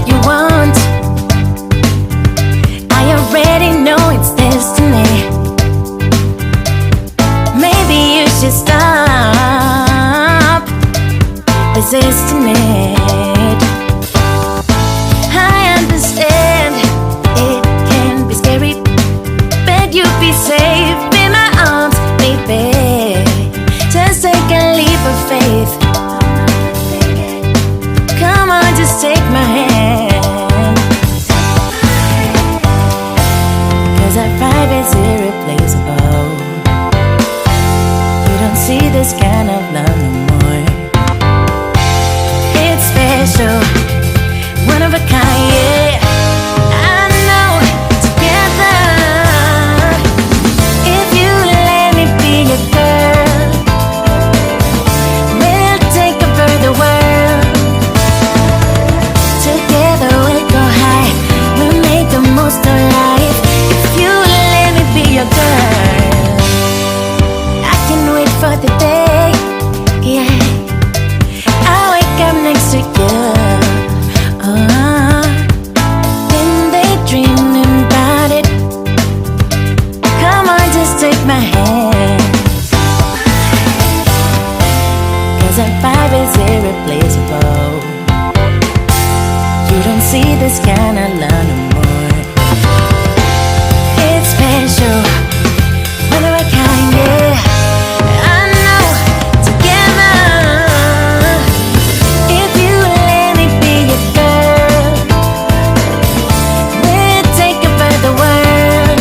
you want. I already know it's destiny. Maybe you should stop resisting it. I understand it can be scary, but you'll be safe in my arms, baby. Just take a leap of faith. Come on, just take my hand. 'Cause our vibe is irreplaceable. You don't see this kind of love no more. It's special, one of a kind, yeah. I know, together. If you let me be your girl, we'll take over the world. Together we'll go high, we'll make the most of life. If you let me be your girl, I can wait for the day, yeah. I'll wake up next to you, then daydreaming about it. Come on, just take my hand. 'Cause our vibe is irreplaceable. You don't see this kind of love no more. It's special, one of a kind, yeah. I know, together. If you let me be your girl, we'll take over the world.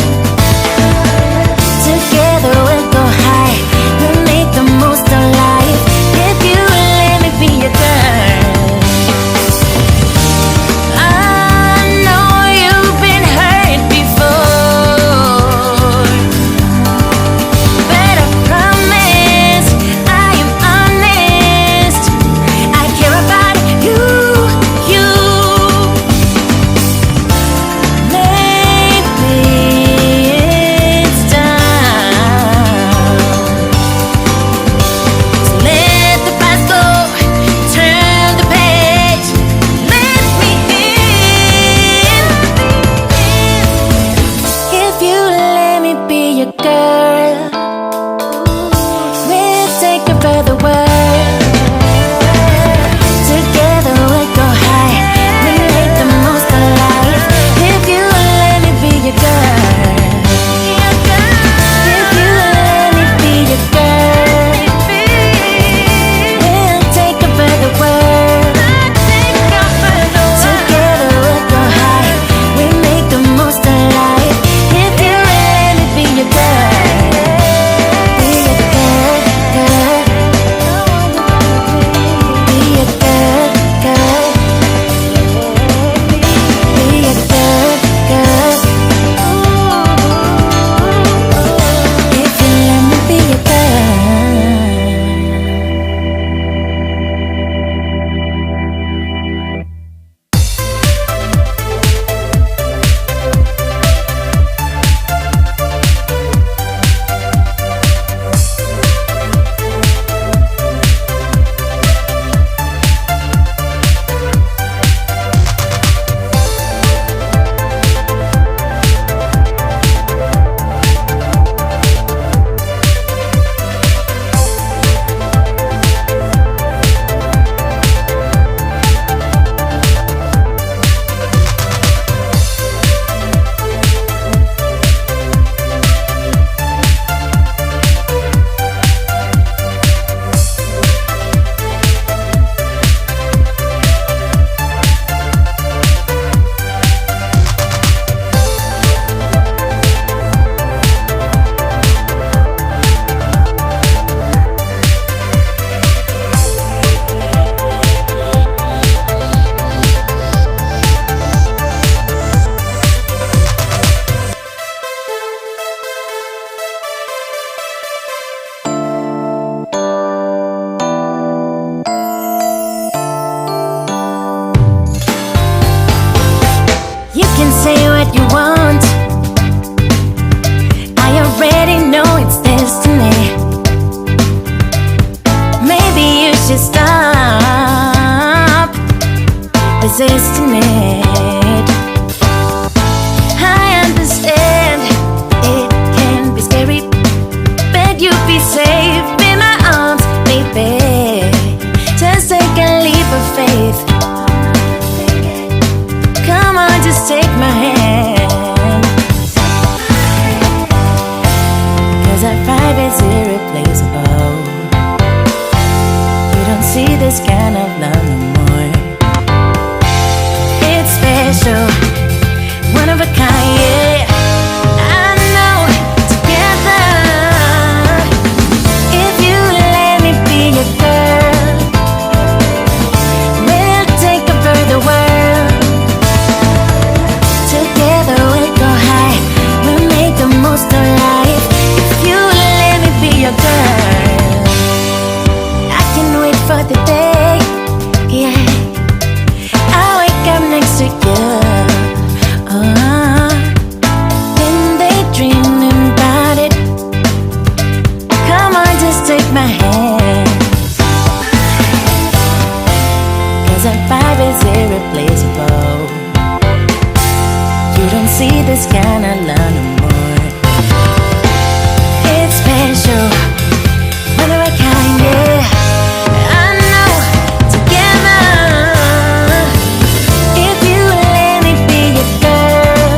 Together we'll go high, we'll make the most of life. If you let me be your girl, I know resisting it. I understand it can be scary, but you'll be safe in my arms, baby. Just take a leap of faith. Come on, just take my hand. 'Cause our vibe is irreplaceable. You don't see this kind of love no more. It's special, one of a kind, yeah. I know, together, if you let me be your girl, we'll take over the world. Together we'll go high, we'll make the most of life. If you let me be your girl, I can wait for the day, yeah. I'll wake up next to you, then daydreaming about it. Come on, just take my hand. 'Cause our vibe is irreplaceable. You don't see this kind of love no more. It's special, one of a kind, yeah. I know, together, if you let me be your girl,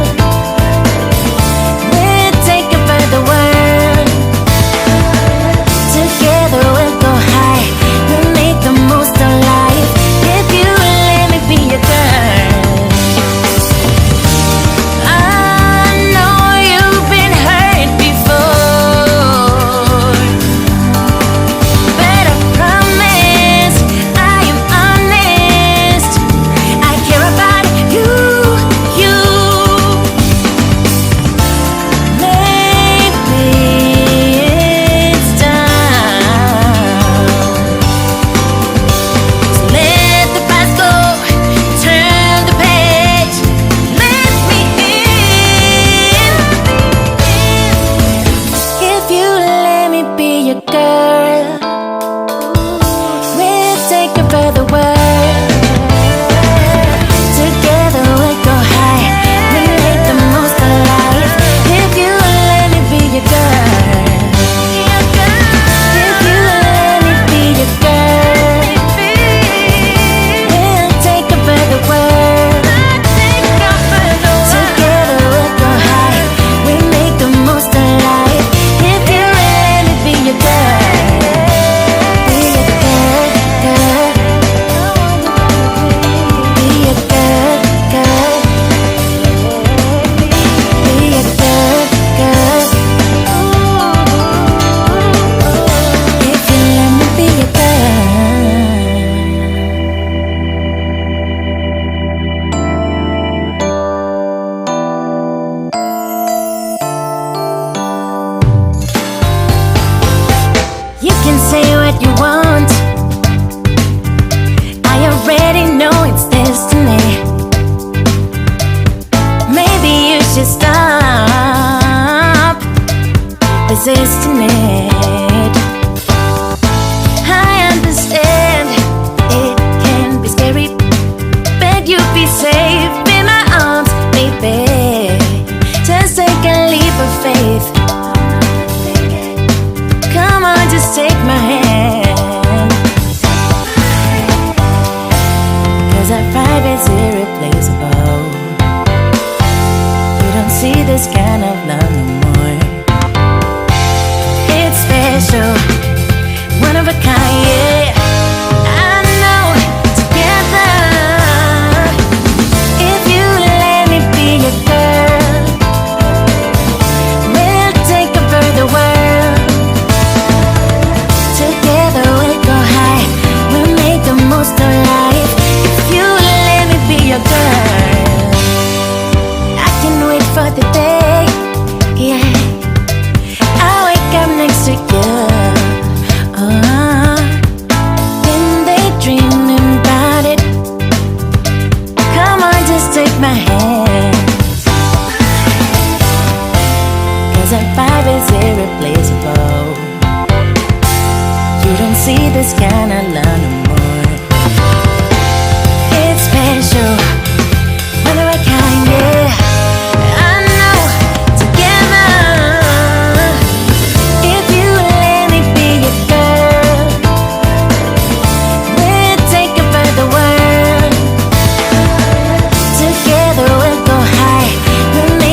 we'll take over the world. Together we'll go high, we'll make the most of life. If you let me be your girl. I know you've been hurt before, but I promise I am honest. I care about you. Maybe it's time to let the past go, turn the page, let me in. If you let me be your girl, we'll take over the world. Together we'll go high, we'll make the most of life. If you let me be your girl, if you let me be your girl, we'll take over the world. Together we'll go high, we'll make the most of life. If you let me be your girl, be your girl, girl. Be your girl, girl. Be your girl, girl. If you let me be your girl. You can say what you want, I already know it's destiny. Maybe you should stop resisting it. I understand it can be scary, but you'll be safe in my arms, baby. Just take a leap of faith. Come on, just take my hand. 'Cause our vibe is irreplaceable. You don't see this kind of love no more. It's special, one of a kind, yeah. I know, together, if you let me be your girl, we'll take over the world. Together we'll go high, we'll make the most of life. If you let me be your girl, I can wait for the day, yeah. I'll wake up next to you, then daydreaming about it. Come on, just take my hand. 'Cause our vibe is irreplaceable. You don't see this kind of love